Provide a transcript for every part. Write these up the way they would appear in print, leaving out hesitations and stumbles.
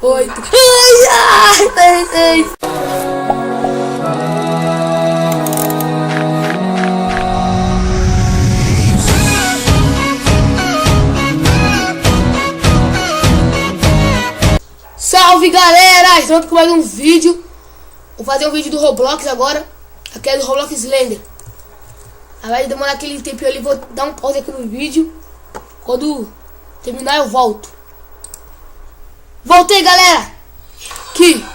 8. Ai, ai, 36. Salve, galera! Estamos com mais um vídeo. Vou fazer um vídeo do Roblox agora. Aquele do Roblox Slender. Aí vai demorar aquele tempinho ali. Vou dar um pause aqui no vídeo. Quando terminar eu volto. Voltei, galera! Que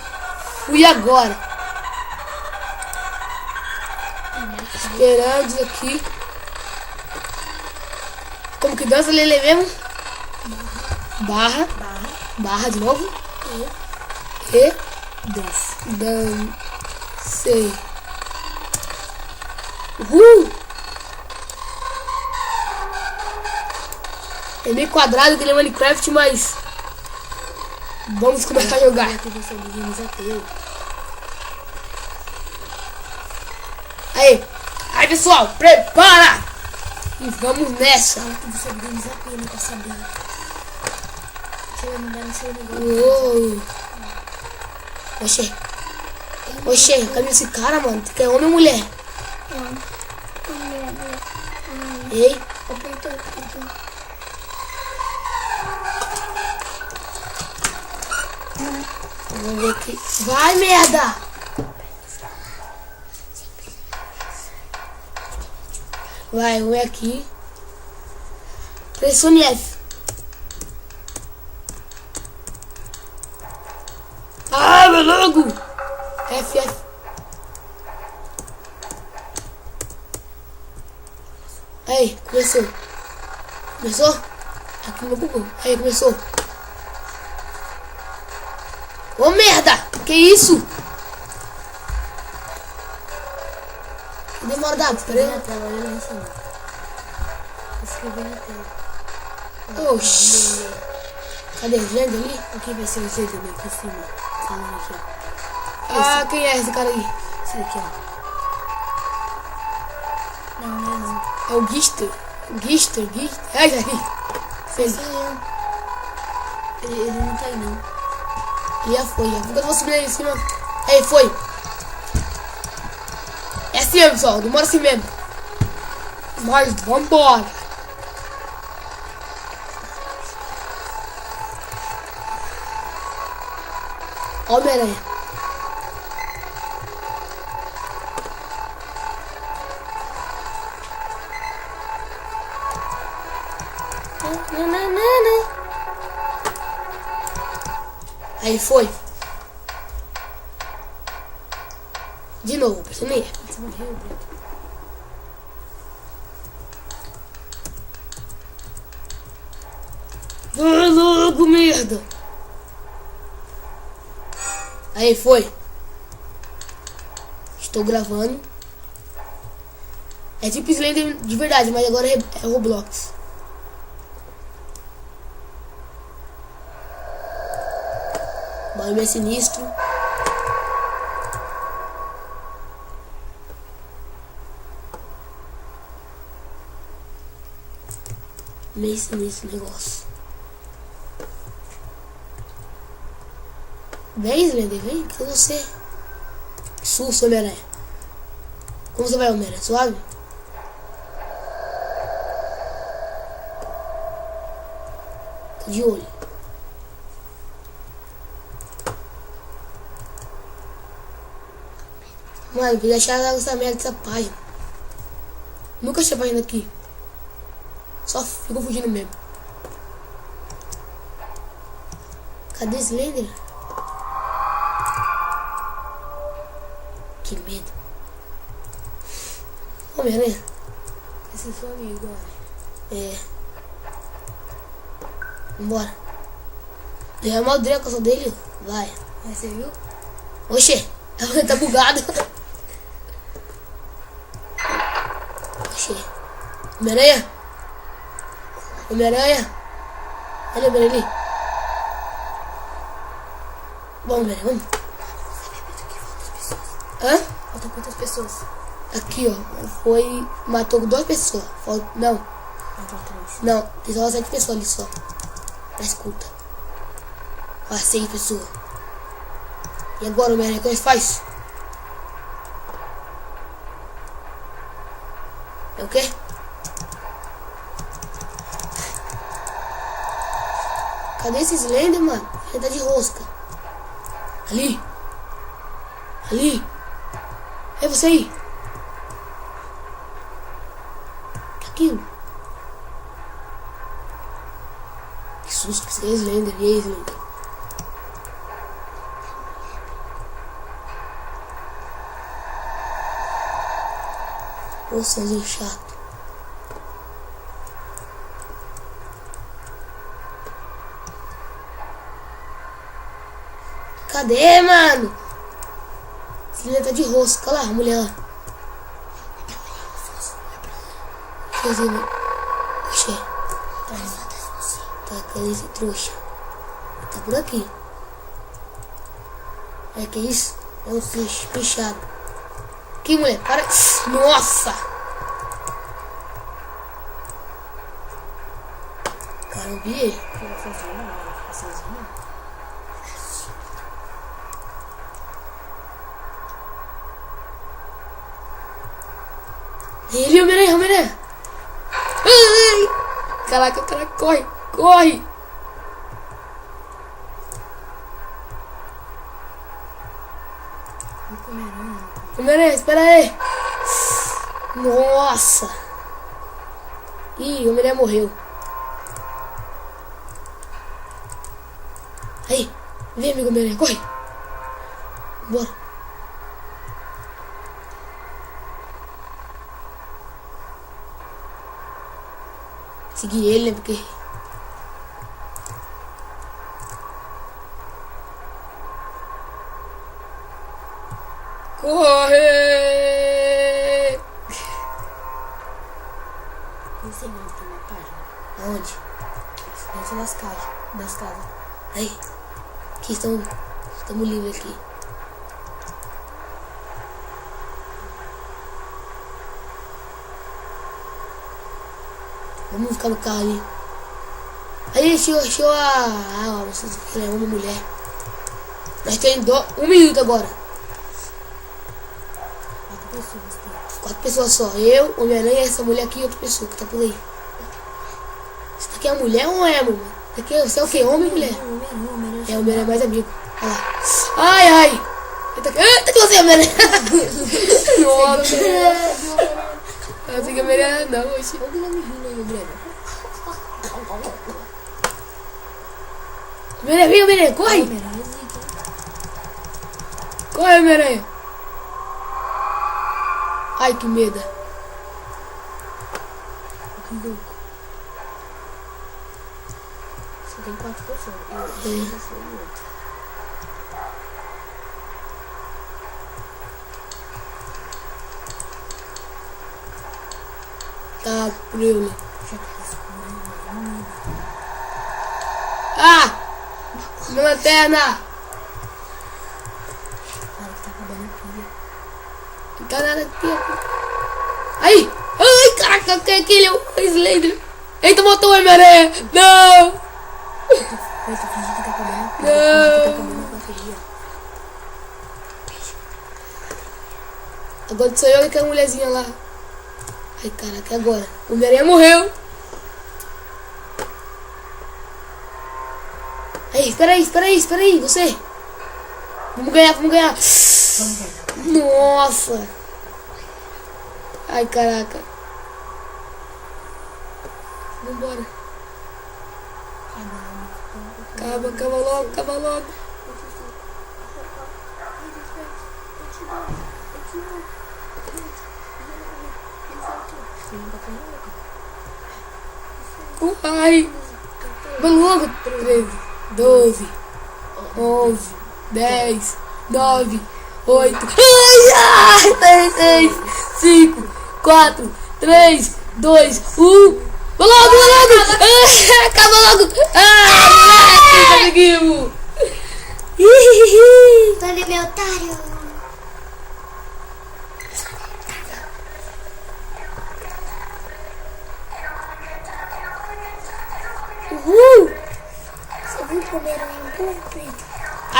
fui agora. Esperando isso aqui. Como que dança, Lele mesmo? Barra. Barra de novo. E dancei. É meio quadrado que ele é Minecraft, mas vamos começar a jogar. Aí pessoal, prepara! E vamos nessa. Oxê, cadê esse cara, mano? Tu quer homem ou mulher? Ei? Vamos ver aqui. Vai, merda! Vai, vamos ver aqui. Pressione F. Ah, meu logo! F. Aí, começou. Começou? Aqui no Google. Aí, começou. Ô, merda! Que isso? Que demora da preta. Escrever na tela. Oxi. Cadê? Vendo ali? O que vai ser o jeito ali por cima? Falando aqui, ó. Ah, quem é esse cara aí? Esse daqui, ó. Não. É o Gister. Ai, já vi. Fez. Ele não tá aí, não. Ele já foi. Eu vou subir aí em cima. Aí, foi. É assim mesmo, pessoal. Demora assim mesmo. Mas vambora. Homem-Aranha. Aí foi. De novo, percebi? Você morreu, Beto. Vai logo, merda. Aí foi. Estou gravando. É tipo Slender de verdade, mas agora é Roblox. Barulho é sinistro. Meio sinistro o negócio. Vem, Slender, vem, que você. Que susto, Homem-Aranha. Como você vai, Homem-Aranha? Suave? Tô de olho. Mano, vou deixar essa merda dessa página. Nunca achei a página aqui. Só fico fugindo mesmo. Cadê esse Slender? Que medo. Homem-Aranha. Esse é seu amigo, ó. É. Vambora. Já maldrei a calça dele. Vai. Aí você viu? Oxê. Tá bugado. Oxê. Homem-Aranha. Homem-Aranha. Olha o ali. Vamos, Homem-Aranha, vamos. Hã? Falta quantas pessoas? Aqui, ó. Foi. Matou 2 pessoas. Não. Falta 3. Não. Tem só 7 pessoas ali só. Na escuta. Passei, pessoa. E agora, Homem-Aranha, o que a gente faz? É o quê? Cadê esse Slender, mano? Ele tá de rosca. Ali. Ali. É você aí. Que aquilo? Que susto que você é Slender. E aí, Slender? Ô, sozinho chato. Cadê, mano? Esse Slender tá de rosca. Olha lá, a mulher lá. Fazendo. Oxê. Tá, cadê esse trouxa? Tá por aqui. É que isso? É um peixe, peixado. Aqui, mulher, para. Nossa! Cara, eu vi ele. Ficar sozinho. Ele, Homem-Aranha, Homem-Aranha. Ai! Caraca, cara, corre, corre. Homem-Aranha, espera aí. Nossa. Ih, o Homem-Aranha morreu. Aí, vem, amigo Homem-Aranha, corre. Bora. Seguir ele, né? Porque... Corre! Não sei onde tem uma página. Aonde? Dentro das casas. Aí. Aqui estamos livres aqui. Vamos ficar no carro ali. Aí achou a vocês que é uma mulher. Nós temos 1 minuto agora. 4 pessoas tem. 4 pessoas só. Eu, Homem-Aranha, essa mulher aqui e outra pessoa que tá por aí. Isso daqui é mulher ou é, mano? Daqui você é o quê? Homem ou mulher? Homem-Aranha. É, o Homem-Aranha é mais amigo. Olha lá. Ai, ai. Eita, que você é, Homem-Aranha. Nossa. Eu sei que é Homem-Aranha não, oxi. Olha o Guilherme rindo aí, Breno. Homem-Aranha, vem, Homem-Aranha, corre. Homem-Aranha zica. Corre, Homem-Aranha. Ai, que medo. Que louco. Só tem 4 pessoas. Eu, uma pessoa e outra. Tá, Bruno. Já tá escuro. Ah! Minha lanterna. Fala que tá acabando a pilha. Não tá nada aqui. Aí! Ai, caraca, que é aquele? É o Slender. Eita, matou o Homem-Aranha. Não! Foi, tu finge que tá acabando a pilha. Não. Tu finge que tá acabando a bateria. Agora sou eu e aquela mulherzinha lá. Ai, caraca, e agora? O Homem-Aranha morreu. Aí, espera aí, você. Vamos ganhar. Nossa. Ai, caraca. Vambora. Acaba logo. Ai. Vamos logo. 13, 12, 11, 10, 9, 8. Ai, 6, 5, 4, 3, 2, 1. Vai logo. Acaba logo. Ai, conseguimos. Valeu, meu otário. Uhul. Você viu comer um hambúrguer?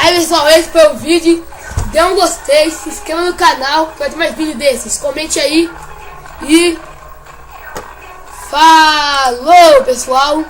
Aí pessoal, esse foi o vídeo. Dê um gostei, se inscreva no canal, que vai ter mais vídeo desses. Comente aí. E falou, pessoal.